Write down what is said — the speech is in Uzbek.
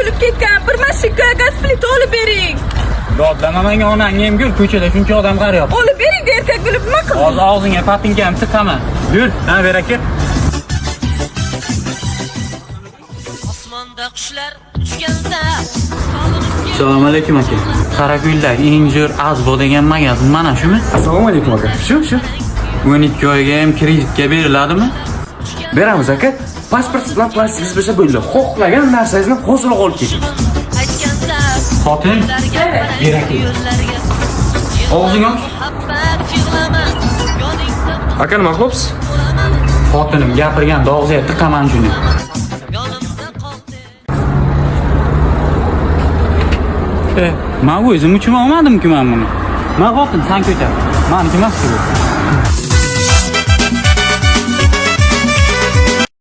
bo'lib ketgan. Bir mashina gaz plita olib bering. Dodlamamanga onang emgul, ko'chada shuncha odam qaryapti. Olib bering de erkak bo'lib nima qildi? Hozir og'zingga patinkani tiqaman. Yur, ana bera kel. Osmonda qushlar uchganda Assalomu alaykum aka. Qaragullar eng zo'r azbo degan magazin mana shumi? Assalomu alaykum aka. Shu. 12 oyga ham kreditga beriladimi? Beramiz aka. Pasport bilan plastingiz bo'lsa bo'ldi. Xohlagan narsangizni hozir olib keting. aytganda Xotin, bera kel. Og'zing och. muhabbat yig'lamas yoningda Aka nima qilyapsiz? Xotinim gapirgan og'ziga tiqaman shuni. yonimda qoldi. Men o'zim uchun olmadim-ku men buni. Men xotin, sen ko'char. Meniki emas-ku bu.